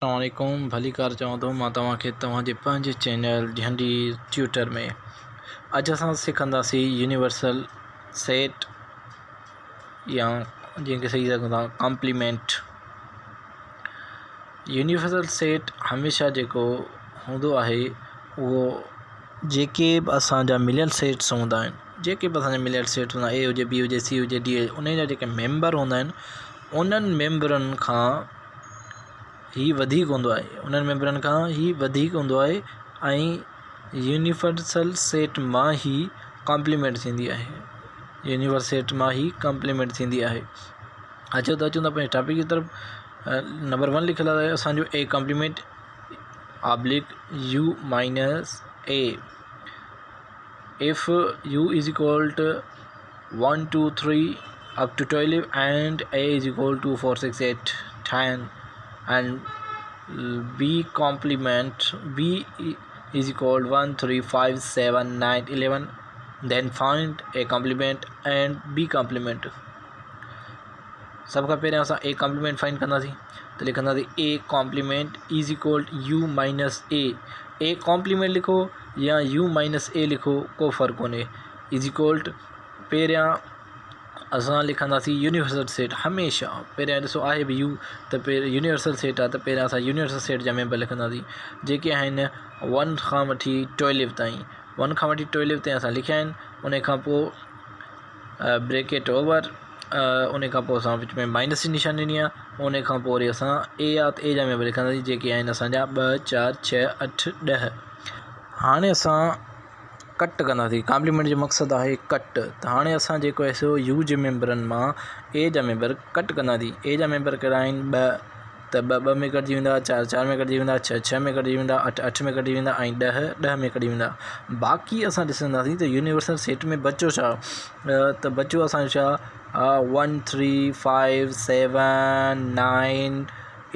अस्सलामुअलैकुम भली कार चवां थो मां तव्हांखे तव्हांजे पंहिंजे चैनल झंडी ट्यूटर में अॼु असां सिखंदासीं यूनिवर्सल सेट या जंहिंखे सही सघूं था कॉम्प्लीमेंट। यूनिवर्सल सेट हमेशह जेको हूंदो आहे उहो जेके बि असांजा मिलियल सेट्स हूंदा आहिनि, जेके बि असांजा मिलियल सेट हूंदा ए हुजे बी हुजे सी हुजे डी हुजे, उन जा जेके मेंबर हूंदा आहिनि उन्हनि मेंबरनि खां ही वधीक हूंदो आहे, उन्हनि मेंबरनि खां ही वधीक हूंदो आहे ऐं यूनिवर्सल सेट मां ही कॉम्प्लीमेंट थींदी आहे, यूनिवर्सल सेट मां ही कॉम्प्लीमेंट थींदी आहे। अचो त अचूं था पंहिंजे टॉपिक की तरफ़। नंबर 1 लिखियल आहे असांजो A complement oblique U minus A if U is equal to 1 2 3 up to 12 and a is equal to 4 6 8 10 and b complement b is equal 1 3 5 7 9 11, then find a complement and b complement। सब का पहिरियां असां A complement find कंदासीं त लिखंदासीं A complement is equal U minus A complement लिखो या U minus ए लिखो को फ़र्क़ु कोन्हे। इज़ इक्वल पहिरियां असां लिखंदासीं यूनिवर्सल सेट। हमेशह पहिरियां ॾिसो आहे बि यू त पहिरियों यूनिवर्सल सेट आहे त पहिरियां असां यूनिवर्सल सेट जा मेंबर लिखंदासीं जेके आहिनि 1 खां वठी 12 ताईं। 1 खां वठी 12 ताईं असां लिखिया आहिनि, उन खां पोइ ब्रैकेट ओवर, उन खां पोइ असां विच में माइनस जी निशानी ॾिनी आहे, उन खां पोइ वरी असां ए आहे त ए जा मेंबर लिखंदासीं जेके आहिनि असांजा 2 4 6 8 10। हाणे असां कट कंदासीं, कॉम्प्लीमेंट जो मक़सदु आहे कट। त हाणे असां जेको आहे सो यू जे मेंबरनि मां ए जा मेंबर कट कंदासीं। ए जा मेंबर कहिड़ा आहिनि 2 त 2 2 में कटिजी वेंदा, 4 4 में कटिजी वेंदा, 6 6 में कटिजी वेंदा, 8 8 में कटिजी वेंदा ऐं 10 10 में कटिजी वेंदा। बाक़ी असां ॾिसंदासीं त यूनिवर्सल सेट में बचो छा, त बचो असांजो छा 1 3 5 7 9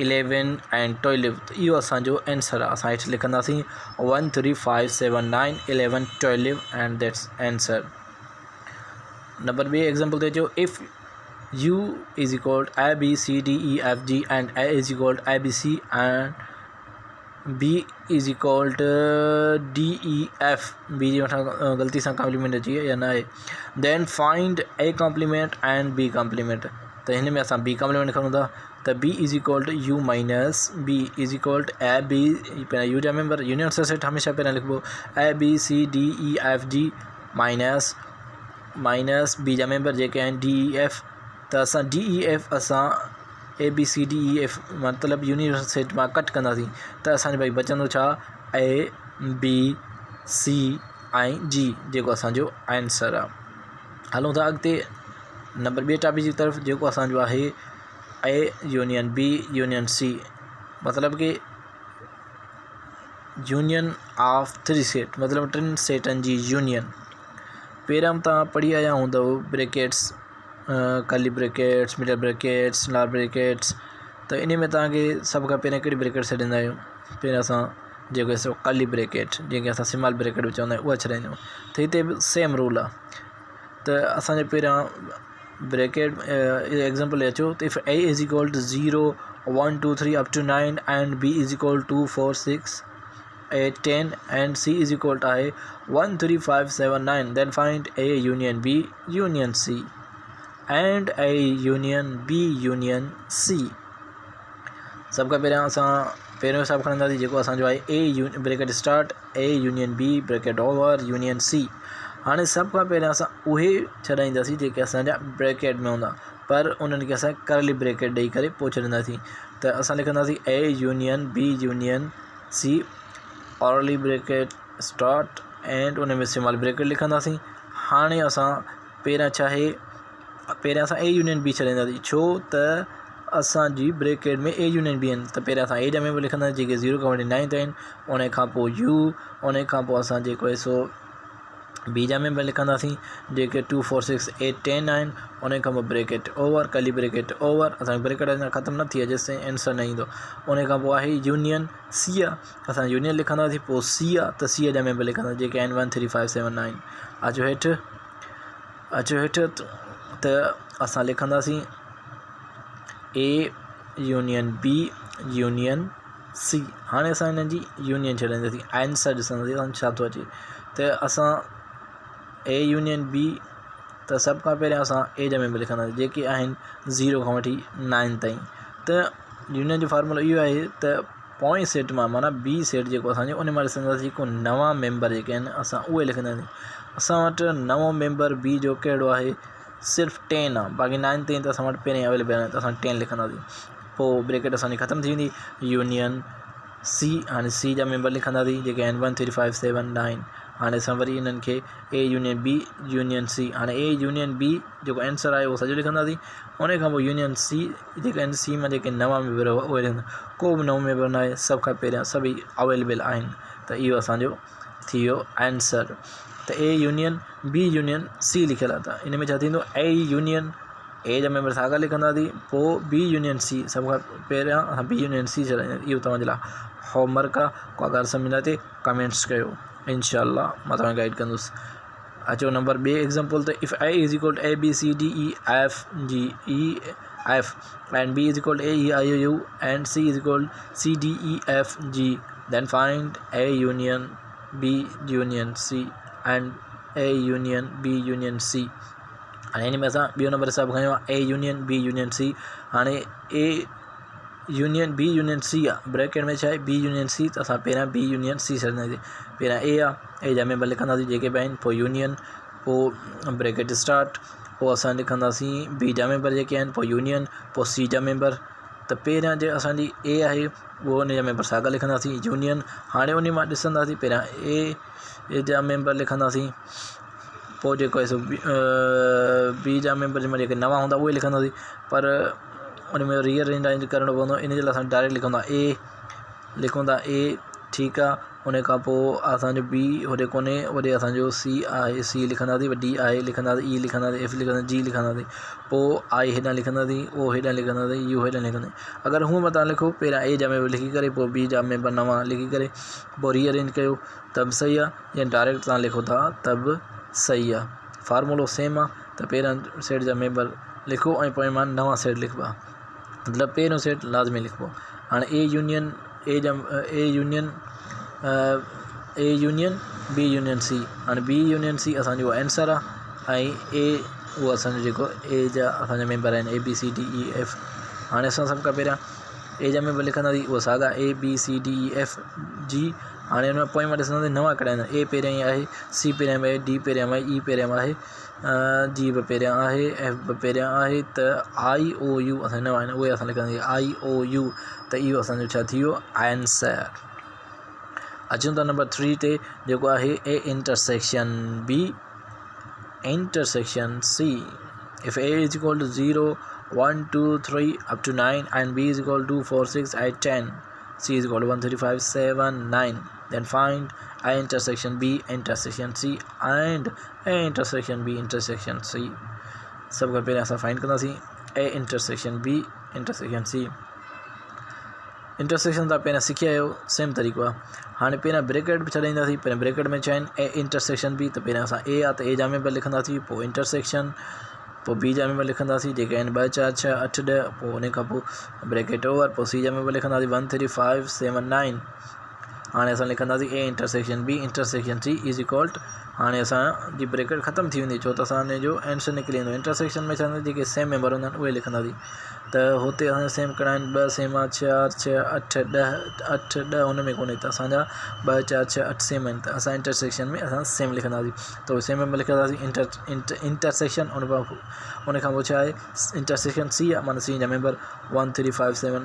11 and 12। त इहो असांजो आंसर आहे। असां हेठि लिखंदासीं 1 3 5 7 9 11 12 and that's answer. Number 2 example ते अचो if U is equal A B C D E F G and A is equal A B C and B is equal D E F, B जे वठां ग़लती सां complement अची या न आहे, then find A complement and B complement. त हिन में असां बी कॉम्प्लीमेंट खणूं था त B is equal to U minus B is equal to A B, पहिरियां यू जा मेंबर यूनिवर्सल सेट हमेशह पहिरियां लिखिबो A B C D E F G minus minus B जा मेंबर जेके आहिनि डी ई एफ। त असां डी ई एफ असां A B C D E F मतिलबु यूनिवर्सल सेट मां कट कंदासीं त असांजो भाई बचंदो छा ए बी सी ऐं जी जेको असांजो आंसर आहे। हलूं था अॻिते नंबर 2 टॉपिक जी तरफ़ जेको असांजो आहे A union B union C, मतिलबु कि यूनियन ऑफ 3 सेट, मतिलबु 3 सेटनि जी यूनियन। पहिरियां तव्हां पढ़ी आया हूंदव brackets, curly brackets, middle brackets, slot brackets. त इन में तव्हांखे सभ खां पहिरियों कहिड़ी ब्रैकेट छॾींदा आहियूं, पहिरियों असां जेको आहे कर्ली ब्रैकेट जंहिंखे असां स्मॉल ब्रैकेट बि चवंदा आहियूं उहा छॾाईंदा आहियूं। त हिते बि सेम रूल आहे। त असांजे पहिरियां ब्रैकेट एग्जांपल अचो त if A is equal to 0 1 2 3 up to 9 and b is equal to 4 6 8 10 and c is equal to आहे 1 3 5 7 9, then find a union b union c and a union b union c। सब खां पहिरियां असां पहिरियों हिसाब खणंदासीं जेको असांजो आहे A bracket start A union B bracket over union C. हाणे सभ खां पहिरियां असां उहे छॾाईंदासीं जेके असांजा ब्रैकेट में हूंदा, पर उन्हनि खे असां कर्ली ब्रैकेट ॾेई करे पोइ छॾींदासीं। त असां लिखंदासीं A union B union C curly bracket start and उन में स्मॉल ब्रैकेट लिखंदासीं। हाणे असां पहिरियां छा आहे, पहिरियां असां ए यूनियन बी छॾींदासीं छो त असांजी ब्रैकेट में ए यूनियन बी आहिनि। त पहिरियां असां ए जा मेंबर लिखंदासीं जेके 0 खां वठी 9 ताईं, उन खां पोइ यू, उन खां पोइ असां जेको आहे सो बी जा मेंबर लिखंदासीं जेके 2 4 6 8 10 आहिनि, उन खां पोइ bracket over curly bracket over, असांजी ब्रैकेट अञा ख़तमु न थी आहे जेसिताईं आंसर न ईंदो। उन खां पोइ आहे यूनियन सी आहे, असां यूनियन लिखंदासीं, पोइ सी आहे त सी जा मेंबर लिखंदासीं जेके आहिनि 1 3 5 7 9। अचो हेठि त असां लिखंदासीं A union B union C. हाणे असां हिननि जी यूनियन छॾींदासीं, आंसर ॾिसंदासीं असां छा थो अचे। त असां ए यूनियन बी, त सभ खां पहिरियों असां ए जा मेंबर लिखंदासीं जेके आहिनि 0 खां वठी 9 ताईं। त यूनियन जो फार्मूलो इहो आहे त पॉइंट सेट मां माना बी सेट जेको असांजो उन मां ॾिसंदासीं जेको नवां मेंबर जेके आहिनि असां उहे लिखंदासीं। असां वटि नवों मेंबर बी जो कहिड़ो आहे, सिर्फ़ु 10 आहे, बाक़ी 9 ताईं त असां वटि पहिरें अवेलेबल आहे, त असां 10 लिखंदासीं। पोइ ब्रेकेट असांजी ख़तमु थी वेंदी, यूनियन सी। हाणे सी जा मेंबर लिखंदासीं जेके आहिनि 1 3 5 7 9। हाणे असां वरी इन्हनि खे A union B union C. हाणे ए यूनियन बी जेको आंसर आहे उहो सॼो लिखंदासीं। उन खां पोइ यूनियन सी जेके आहिनि, सी मां जेके नवां मेंबर हुआ उहे लिखंदा। को बि नओं मेंबर न आहे, सभ खां पहिरियां सभई अवेलेबल आहिनि। त इहो असांजो थी वियो आंसर। त A union B union C लिखियलु आहे। त इन में छा थींदो, ए यूनियन ए जा मेंबर साॻा लिखंदासीं, पोइ बी यूनियन सी, सभ खां पहिरियां असां बी यूनियन सी छॾाईंदासीं। इहो तव्हांजे लाइ होमवर्क आहे, को अगरि सम्झ न अचे कमेंट्स कयो, इनशाला मां तव्हांखे गाइड कंदुसि। अचो नंबर ॿिए एग्ज़ाम्पल ते, if A is equal to A B C D E F G E F and B is equal to A E I O U and C is equal C D E F G, then find A union B union C and A union B union C. हाणे हिन में असां ॿियो number हिसाब खयो आहे, A union B union C. हाणे A union B union C आहे, ब्रैकेट में छा आहे बी यूनियन सी, त असां पहिरियां बी यूनियन सी छॾींदासीं। पहिरियां ए आहे, ए जा मेंबर लिखंदासीं जेके बि आहिनि, पोइ यूनियन, पोइ ब्रैकेट स्टार्ट, पोइ असां लिखंदासीं बी जा मेंबर जेके आहिनि, पोइ यूनियन, पोइ सी जा मेंबर। त पहिरियां जे असांजी ए आहे उहो उन जा मेंबर साॻा लिखंदासीं, यूनियन। हाणे उन मां ॾिसंदासीं पहिरियां ए जा मेंबर लिखंदासीं, पोइ जेको आहे सो बी जा मेंबर जंहिंमें जेके नवां हूंदा उहे लिखंदासीं, पर उन में रीअरेंज करणो पवंदो। इन जे लाइ असां डायरेक्ट लिखूं था ए, लिखूं था ए, ठीकु आहे। उन खां पोइ असांजो बी होॾे कोन्हे, होॾे असांजो सी आहे, सी लिखंदासीं, डी आहे लिखंदासीं, ई लिखंदासीं, एफ लिखंदासीं, जी लिखंदासीं, पोइ आई हेॾां लिखंदासीं, ओ हेॾां लिखंदासीं, यू हेॾां लिखंदासीं। अगरि हूअं मां तव्हां लिखो पहिरियां ए जा मेंबर लिखी करे, पोइ बी जा मेंबर नवां लिखी करे, पोइ रीअरेंज कयो त बि सही आहे, या डायरेक्ट तव्हां लिखो था त बि सही आहे। फार्मूलो सेम आहे, त पहिरियां सेट जा मेंबर लिखो ऐं पोइ मां नवां सेट लिखिबा, मतिलबु पहिरियों सेट लाज़मी लिखिबो। हाणे A union A union B union C. हाणे बी यूनियन सी असांजो आंसर आहे, ऐं ए उहो असांजो जेको ए जा असांजा मेंबर आहिनि, A B C D E F. हाणे असां सभ खां पहिरियां ए जा मेंबर लिखंदासीं, उहो साॻा A B C D E F G. हाणे हुन में पोइ मां ॾिसंदासीं नवां कढाईंदा, ए पहिरियां ई आहे, सी पहिरियां आहे, डी पहिरियां आहे, ई पहिरियां आहे, जी बि पहिरियां आहे, एफ बि पहिरियां आहे। त आई ओ यू असां नवां आहिनि उहे असां लिखंदासीं, आई ओ यू। त इहो असांजो छा थी वियो आंसर। अचूं था नंबर 3 ते, जेको आहे A intersection B intersection C. If A is equal to 0 1 2 3 up to 9 and b is equal to 4 6 8 10, c is equal to 1 3 5 7 9, then find a intersection b intersection c and a intersection b intersection c। सब खां पहिरियां असां find कंदासीं A intersection B intersection C. Intersection तव्हां पहिरियां सिखी आहियो, same तरीक़ो आहे। हाणे पहिरियां ब्रैकेट बि छॾाईंदासीं, पहिरियां ब्रैकेट में छा आहिनि ए इंटरसेक्शन बी, त पहिरियां असां ए आहे त ए जा मेंबर लिखंदासीं, पोइ इंटरसेक्शन, पोइ बी जा मेंबर लिखंदासीं जेके आहिनि 2 4 6 8 10, पोइ उन खां पोइ ब्रैकेट ओवर, पोइ सी जा मेंबर लिखंदासीं 1 3 5 7 9। हाणे असां लिखंदासीं A intersection B intersection C is equal to, हाणे असांजी ब्रैकेट ख़तमु थी वेंदी, छो त असांजो आंसर निकिरी वेंदो। इंटरसेक्शन में छा जेके सेम मेंबर हूंदा आहिनि उहे लिखंदासीं, त हुते असांजा सेम कहिड़ा आहिनि 2 सेम आहे, 4 6 8 10 8 10 हुन में कोन्हे, त असांजा 2 4 6 8 सेम आहिनि, त असां इंटरसेक्शन में असां सेम लिखंदासीं, त उहे सेम मेंबर लिखंदासीं इंटरसेक्शन। उन खां पोइ छा आहे इंटरसेक्शन सी आहे, माना सी जा मेंबर 1 3 5 7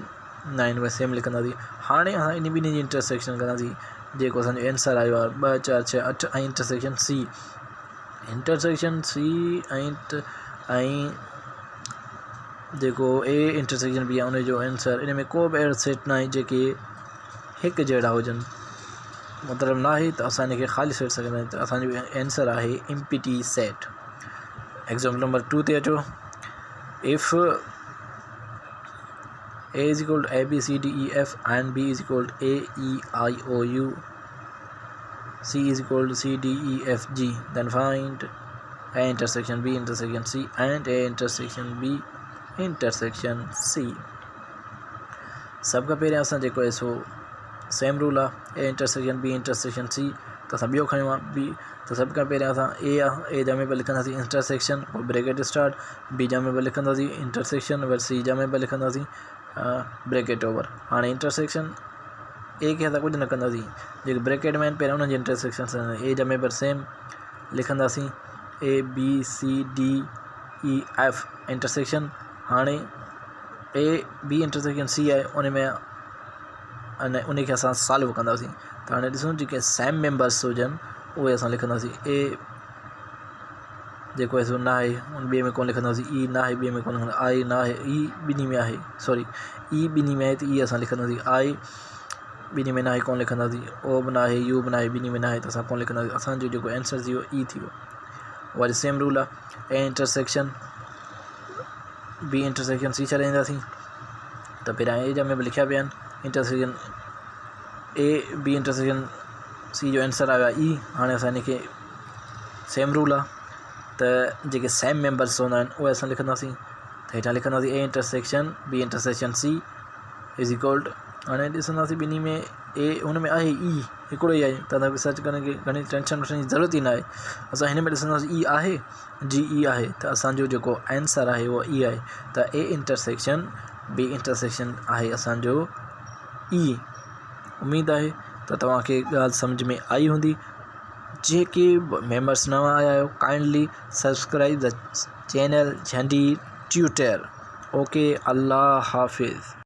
9 उहे सेम लिखंदासीं। हाणे असां इन ॿिन्ही जी इंटरसेक्शन कंदासीं, जेको असांजो आंसर आयो आहे 2 4 6 8 ऐं इंटरसेक्शन सी ऐं जेको ए इंटरसेक्शन बी आहे उनजो आंसर। इन में को बि अहिड़ो सेट न आहे जेके हिकु जहिड़ा हुजनि, मतिलबु न आहे त असां इनखे ख़ाली सेट सघंदा आहियूं, त असांजो आंसर आहे एम्प्टी सेट। एग्ज़ाम्पल नंबर 2 ते अचो, if A is equal to A B C D E F and B is equal to A E I O U, C is equal to C D E F G, then find A intersection B intersection C and A intersection B intersection C। सब खां पहिरियां असां जेको आहे सो same rule आहे, A intersection B intersection C. त असां ॿियो खयूं आहे बी। त सभ खां पहिरियां असां ए जा में पिया लिखंदासीं इंटरसेक्शन, पोइ ब्रैकेट स्टार्ट, बी जा में पिया लिखंदासीं इंटरसेक्शन, वरी सी जा में पिया लिखंदासीं ब्रैकेट ओवर। हाणे इंटरसेक्शन ए खे असां कुझु न कंदासीं, जेके ब्रैकेट में आहिनि पहिरियां उन्हनि जे इंटरसेक्शन ए जा में पर सेम लिखंदासीं A B C D E F intersection. हाणे ए बी इंटरसेक्शन सी आहे, उन में अने उनखे असां सॉल्व कंदासीं। त हाणे ॾिसूं जेके सेम मेंबर्स हुजनि उहे असां लिखंदासीं ए जेको आहे सो न आहे उन ॿिए में कोन लिखंदासीं, ई न आहे ॿिए में कोन लिखंदासीं, आई न आहे ई ॿिन्ही में आहे, सॉरी ई ॿिन्ही में आहे त ई असां लिखंदासीं, आई ॿिन्ही में न आहे कोन लिखंदासीं, ओ बि न आहे यू बि न आहे ॿिन्ही में न आहे त असां कोन लिखंदासीं। असांजो जेको आंसर थी वियो ई थी वियो। वरी सेम रूल आहे A intersection B intersection C छॾींदासीं। त पहिरियां ए जा में बि लिखिया पिया आहिनि intersection A B intersection C जो आंसर आयो आहे ई। हाणे असां हिनखे सेम रूल आहे त जेके सेम मेंबर्स हूंदा आहिनि उहे असां लिखंदासीं। त हेठां लिखंदासीं A intersection B intersection C is equal to, हाणे ॾिसंदासीं ॿिन्ही में ए हुन में आहे ई हिकिड़ो ई आहे, त तव्हांखे सर्च करण खे घणी टेंशन वठण जी ज़रूरत ई न आहे। असां हिन में ॾिसंदासीं ई आहे जी ई आहे, त असांजो जेको आंसर आहे उहो ई आहे। त ए इंटरसेक्शन बी इंटरसेक्शन आहे असांजो ई। उमेद आहे त तव्हांखे ॻाल्हि सम्झ में आई हूंदी। जेके मेंबर्स नवां आया आहियो काइंडली सब्सक्राइब द चैनल झंडी ट्यूटर। ओके, अल्लाह हाफ़िज़।